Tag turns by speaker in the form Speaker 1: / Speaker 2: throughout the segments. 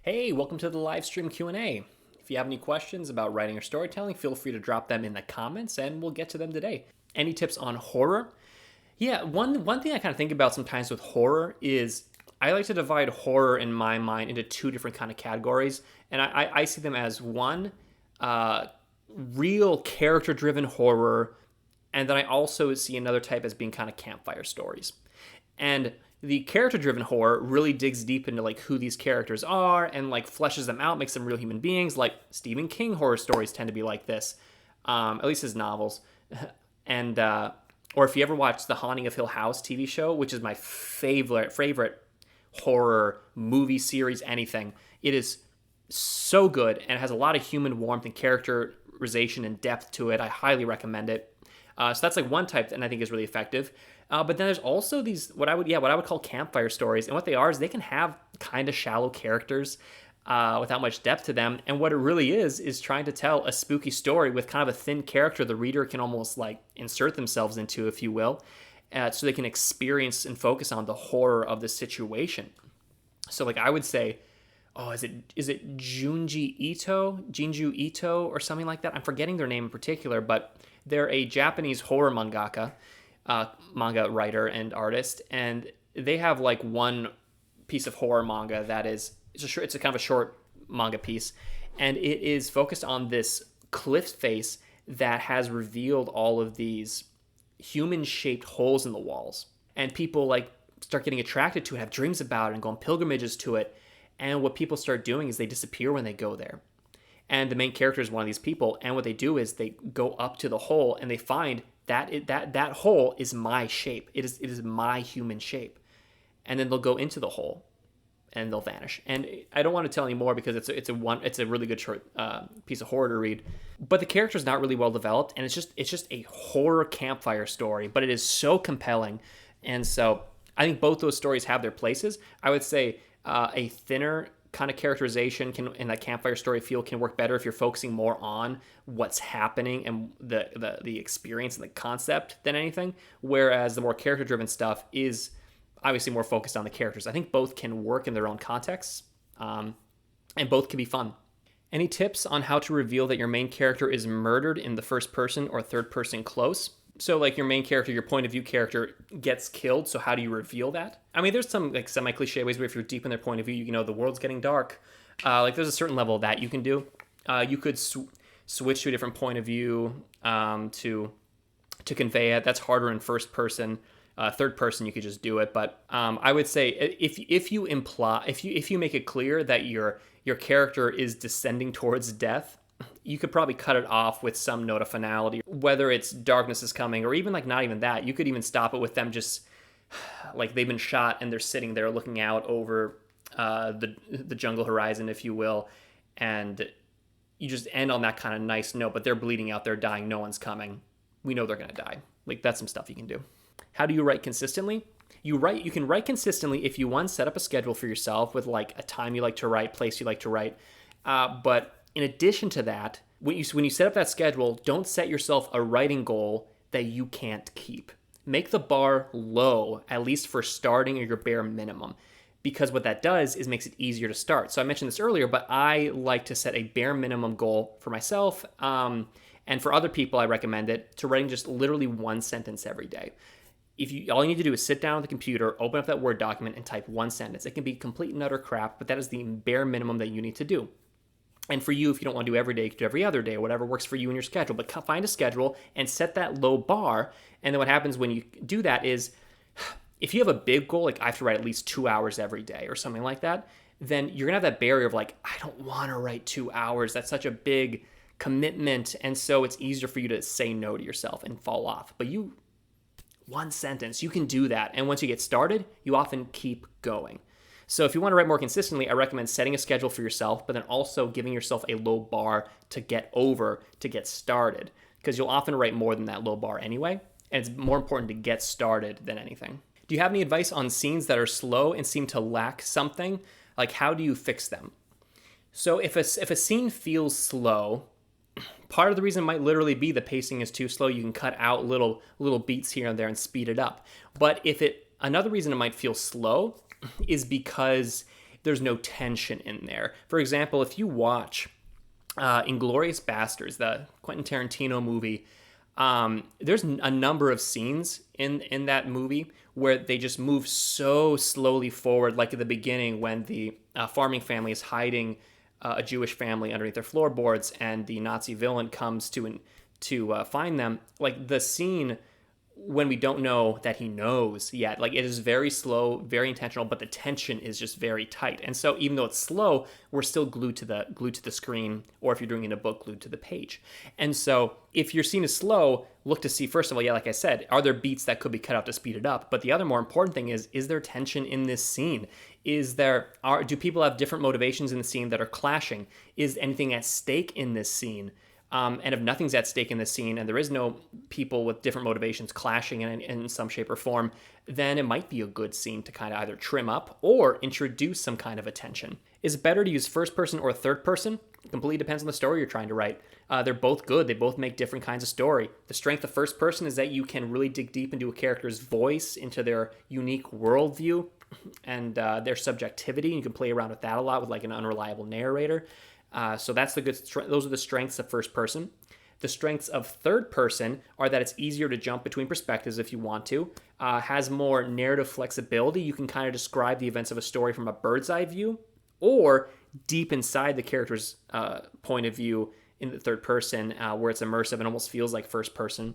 Speaker 1: Hey, welcome to the live stream Q&A. If you have any questions about writing or storytelling, feel free to drop them in the comments and we'll get to them today. Any tips on horror? Yeah, one thing I kind of think about sometimes with horror is I like to divide horror in my mind into two different kind of categories, and I see them as one, uh, real character-driven horror, and then I also see another type as being kind of campfire stories. And the character-driven horror really digs deep into like who these characters are and like fleshes them out, makes them real human beings. Like Stephen King horror stories tend to be like this, at least his novels. And or if you ever watched the Haunting of Hill House TV show, which is my favorite horror movie series, anything, it is so good and it has a lot of human warmth and characterization and depth to it. I highly recommend it. So that's like one type that I think is really effective. But then there's also these what I would call campfire stories, and what they are is they can have kind of shallow characters without much depth to them, and what it really is trying to tell a spooky story with kind of a thin character the reader can almost like insert themselves into, if you will, so they can experience and focus on the horror of the situation. So like I would say, oh, is it Junju Ito, or something like that? I'm forgetting their name in particular, but they're a Japanese horror manga writer and artist, and they have like one piece of horror manga that is it's a kind of a short manga piece, and it is focused on this cliff face that has revealed all of these human-shaped holes in the walls, and people like start getting attracted to it, have dreams about it, and go on pilgrimages to it. And what people start doing is they disappear when they go there. And the main character is one of these people, and what they do is they go up to the hole and they find that hole is my shape. It is my human shape. And then they'll go into the hole and they'll vanish. And I don't want to tell any more because it's a really good short piece of horror to read. But the character is not really well developed, and it's just a horror campfire story, but it is so compelling. And so I think both those stories have their places. I would say a thinner kind of characterization in that campfire story feel can work better if you're focusing more on what's happening and the experience and the concept than anything, whereas the more character driven stuff is obviously more focused on the characters. I think both can work in their own contexts, and both can be fun. Any tips on how to reveal that your main character is murdered in the first person or third person close? So like your main character, your point of view character gets killed. So how do you reveal that? I mean, there's some like semi-cliche ways where if you're deep in their point of view, you know, the world's getting dark. Like there's a certain level of that you can do. You could switch to a different point of view to convey it. That's harder in first person. Third person, you could just do it. But I would say if you make it clear that your character is descending towards death, you could probably cut it off with some note of finality, whether it's darkness is coming or even like not even that. You could even stop it with them just like they've been shot and they're sitting there looking out over the jungle horizon, if you will, and you just end on that kind of nice note, but they're bleeding out, they're dying, no one's coming. We know they're going to die. Like that's some stuff you can do. How do you write consistently? You can write consistently if you, one, set up a schedule for yourself with like a time you like to write, place you like to write, but in addition to that, when you set up that schedule, don't set yourself a writing goal that you can't keep. Make the bar low, at least for starting, or your bare minimum, because what that does is makes it easier to start. So I mentioned this earlier, but I like to set a bare minimum goal for myself, and for other people, I recommend it to writing just literally one sentence every day. All you need to do is sit down at the computer, open up that Word document, and type one sentence. It can be complete and utter crap, but that is the bare minimum that you need to do. And for you, if you don't want to do every day, you can do every other day, whatever works for you and your schedule. But find a schedule and set that low bar. And then what happens when you do that is, if you have a big goal, like I have to write at least 2 hours every day or something like that, then you're going to have that barrier of like, I don't want to write 2 hours. That's such a big commitment. And so it's easier for you to say no to yourself and fall off. But one sentence, you can do that. And once you get started, you often keep going. So if you want to write more consistently, I recommend setting a schedule for yourself, but then also giving yourself a low bar to get over, to get started, because you'll often write more than that low bar anyway, and it's more important to get started than anything. Do you have any advice on scenes that are slow and seem to lack something? Like, how do you fix them? So if a scene feels slow, part of the reason might literally be the pacing is too slow. You can cut out little beats here and there and speed it up. But another reason it might feel slow is because there's no tension in there. For example, if you watch Inglourious Basterds, the Quentin Tarantino movie, there's a number of scenes in that movie where they just move so slowly forward, like at the beginning when the farming family is hiding a Jewish family underneath their floorboards, and the Nazi villain comes to find them. Like the scene when we don't know that he knows yet, like it is very slow, very intentional, but the tension is just very tight. And so even though it's slow, we're still glued to the screen, or if you're doing it in a book, glued to the page. And so if your scene is slow, look to see, first of all, yeah, like I said, are there beats that could be cut out to speed it up? But the other more important thing is there tension in this scene? Do people have different motivations in the scene that are clashing? Is anything at stake in this scene? And if nothing's at stake in this scene, and there is no people with different motivations clashing in some shape or form, then it might be a good scene to kind of either trim up or introduce some kind of attention. Is it better to use first person or third person? It completely depends on the story you're trying to write. They're both good. They both make different kinds of story. The strength of first person is that you can really dig deep into a character's voice, into their unique worldview, and their subjectivity. You can play around with that a lot with like an unreliable narrator. So that's those are the strengths of first person. The strengths of third person are that it's easier to jump between perspectives if you want to, has more narrative flexibility. You can kind of describe the events of a story from a bird's eye view, or deep inside the character's point of view in the third person, where it's immersive and almost feels like first person.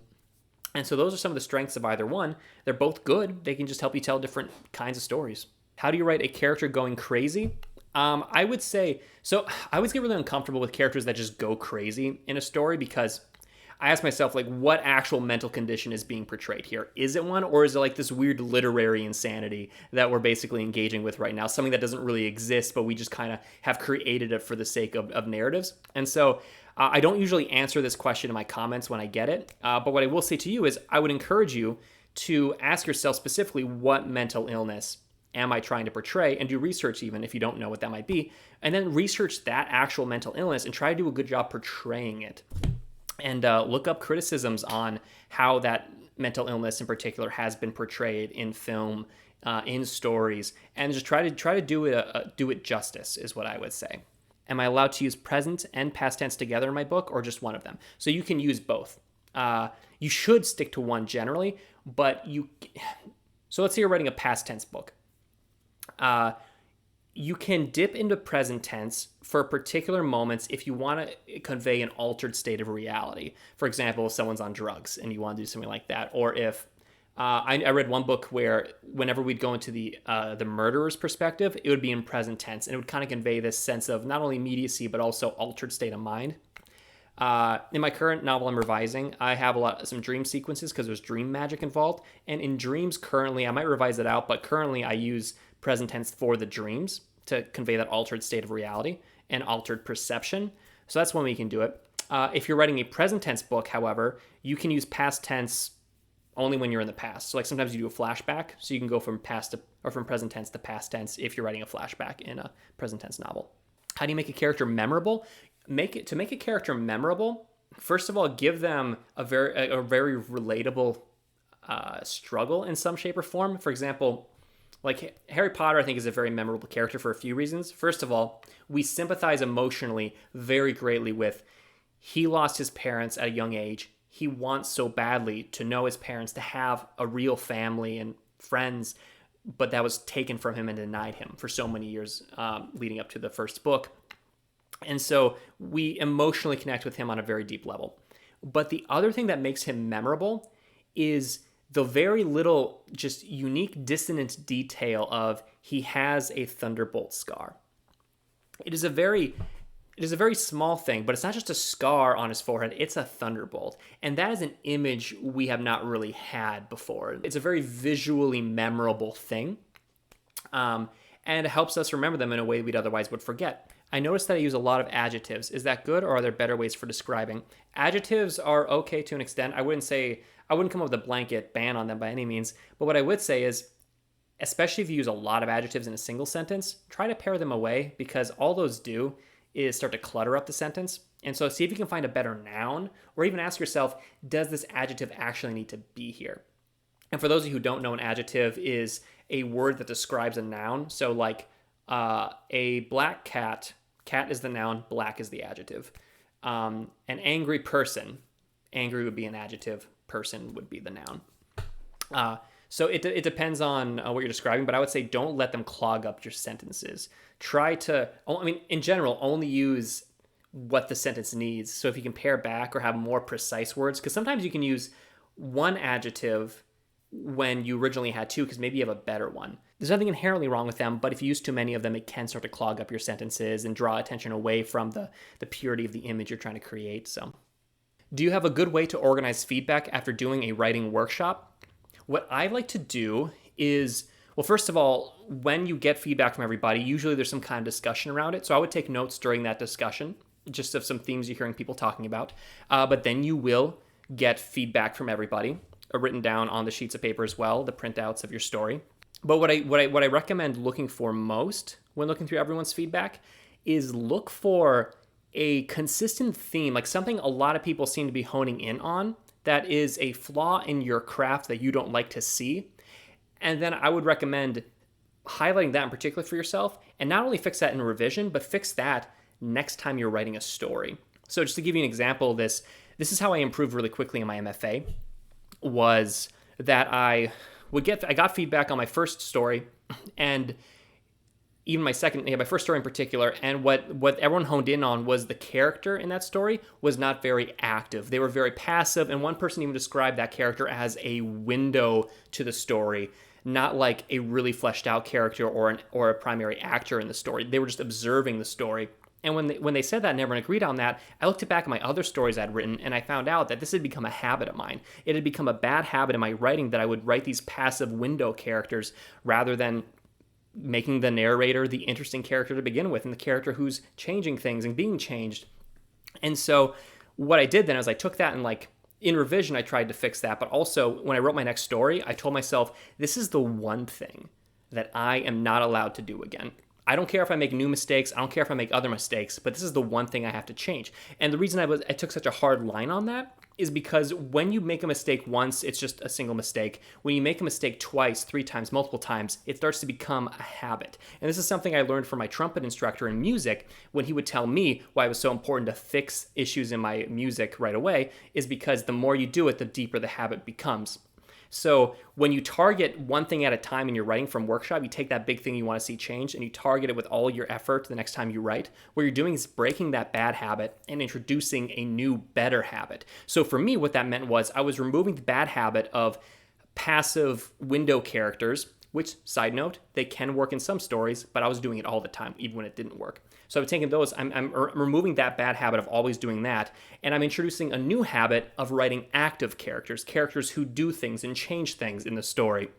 Speaker 1: And so those are some of the strengths of either one. They're both good. They can just help you tell different kinds of stories. How do you write a character going crazy? I would say, so I always get really uncomfortable with characters that just go crazy in a story, because I ask myself, like, what actual mental condition is being portrayed here? Is it one, or is it like this weird literary insanity that we're basically engaging with right now? Something that doesn't really exist, but we just kind of have created it for the sake of narratives. And so I don't usually answer this question in my comments when I get it. But what I will say to you is I would encourage you to ask yourself specifically, what mental illness am I trying to portray, and do research even if you don't know what that might be, and then research that actual mental illness and try to do a good job portraying it. And look up criticisms on how that mental illness in particular has been portrayed in film, in stories, and just try to do it justice is what I would say. Am I allowed to use present and past tense together in my book, or just one of them? So you can use both. You should stick to one generally, but so let's say you're writing a past tense book. You can dip into present tense for particular moments if you want to convey an altered state of reality. For example, if someone's on drugs and you want to do something like that, or if I read one book where whenever we'd go into the murderer's perspective, it would be in present tense, and it would kind of convey this sense of not only immediacy but also altered state of mind. In my current novel I'm revising, I have some dream sequences because there's dream magic involved. And in dreams currently, I might revise it out, but currently I use present tense for the dreams to convey that altered state of reality and altered perception. So that's one way you can do it. If you're writing a present tense book, however, you can use past tense only when you're in the past. So like sometimes you do a flashback, so you can go from present tense to past tense if you're writing a flashback in a present tense novel. How do you make a character memorable? To make a character memorable, first of all, give them a very relatable struggle in some shape or form. For example, like Harry Potter, I think, is a very memorable character for a few reasons. First of all, we sympathize emotionally very greatly with, he lost his parents at a young age. He wants so badly to know his parents, to have a real family and friends, but that was taken from him and denied him for so many years leading up to the first book. And so we emotionally connect with him on a very deep level. But the other thing that makes him memorable is the very little, just unique, dissonant detail of he has a thunderbolt scar. It is a very small thing, but it's not just a scar on his forehead, it's a thunderbolt. And that is an image we have not really had before. It's a very visually memorable thing. And it helps us remember them in a way we'd otherwise would forget. I noticed that I use a lot of adjectives. Is that good, or are there better ways for describing? Adjectives are okay to an extent. I wouldn't come up with a blanket ban on them by any means, but what I would say is, especially if you use a lot of adjectives in a single sentence, try to pair them away, because all those do is start to clutter up the sentence. And so see if you can find a better noun, or even ask yourself, does this adjective actually need to be here? And for those of you who don't know, an adjective is a word that describes a noun. So like A black cat, cat is the noun, black is the adjective. An angry person, angry would be an adjective, person would be the noun. So it depends on what you're describing, but I would say don't let them clog up your sentences. Try to, I mean, in general, only use what the sentence needs. So if you can pare back or have more precise words, because sometimes you can use one adjective when you originally had two, because maybe you have a better one. There's nothing inherently wrong with them, but if you use too many of them, it can start to clog up your sentences and draw attention away from the purity of the image you're trying to create. So, do you have a good way to organize feedback after doing a writing workshop? What I like to do is, well, first of all, when you get feedback from everybody, usually there's some kind of discussion around it. So I would take notes during that discussion, just of some themes you're hearing people talking about. But then you will get feedback from everybody, written down on the sheets of paper as well, the printouts of your story. But what I recommend looking for most when looking through everyone's feedback is look for a consistent theme, like something a lot of people seem to be honing in on that is a flaw in your craft that you don't like to see. And then I would recommend highlighting that in particular for yourself, and not only fix that in revision, but fix that next time you're writing a story. So just to give you an example of this is how I improved really quickly in my MFA, was that I got feedback on my first story, and even my first story in particular, and what everyone honed in on was the character in that story was not very active. They were very passive, and one person even described that character as a window to the story, not like a really fleshed out character or a primary actor in the story. They were just observing the story. And when they said that and everyone agreed on that, I looked back at my other stories I'd written, and I found out that this had become a habit of mine. It had become a bad habit in my writing that I would write these passive window characters rather than making the narrator the interesting character to begin with, and the character who's changing things and being changed. And so what I did then is I took that and, like, in revision, I tried to fix that. But also when I wrote my next story, I told myself, this is the one thing that I am not allowed to do again. I don't care if I make new mistakes. I don't care if I make other mistakes, but this is the one thing I have to change. And the reason I took such a hard line on that is because when you make a mistake once, it's just a single mistake. When you make a mistake twice, 3 times, multiple times, it starts to become a habit. And this is something I learned from my trumpet instructor in music when he would tell me why it was so important to fix issues in my music right away, is because the more you do it, the deeper the habit becomes. So when you target one thing at a time in your writing from workshop, you take that big thing you want to see change and you target it with all your effort the next time you write. What you're doing is breaking that bad habit and introducing a new, better habit. So for me, what that meant was I was removing the bad habit of passive window characters, which, side note, they can work in some stories, but I was doing it all the time, even when it didn't work. So I've taken those, I'm removing that bad habit of always doing that, and I'm introducing a new habit of writing active characters, characters who do things and change things in the story.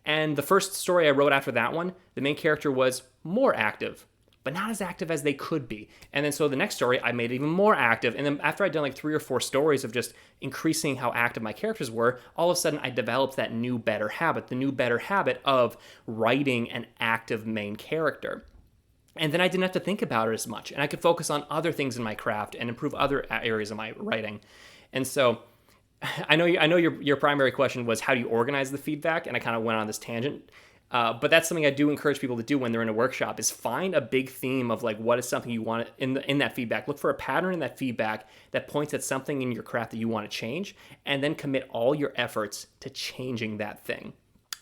Speaker 1: And the first story I wrote after that one, the main character was more active, but not as active as they could be. And then so the next story, I made it even more active. And then after I'd done like 3 or 4 stories of just increasing how active my characters were, all of a sudden I developed that new, better habit, the new, better habit of writing an active main character. And then I didn't have to think about it as much. And I could focus on other things in my craft and improve other areas of my writing. And so I know your primary question was how do you organize the feedback? And I kind of went on this tangent. But that's something I do encourage people to do when they're in a workshop, is find a big theme of like what is something you want in that feedback. Look for a pattern in that feedback that points at something in your craft that you want to change, and then commit all your efforts to changing that thing.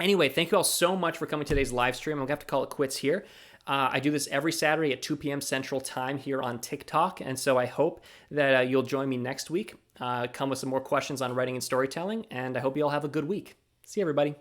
Speaker 1: Anyway, thank you all so much for coming to today's live stream. I'm going to have to call it quits here. I do this every Saturday at 2 p.m. Central Time here on TikTok, and so I hope that you'll join me next week. Come with some more questions on writing and storytelling, and I hope you all have a good week. See you, everybody.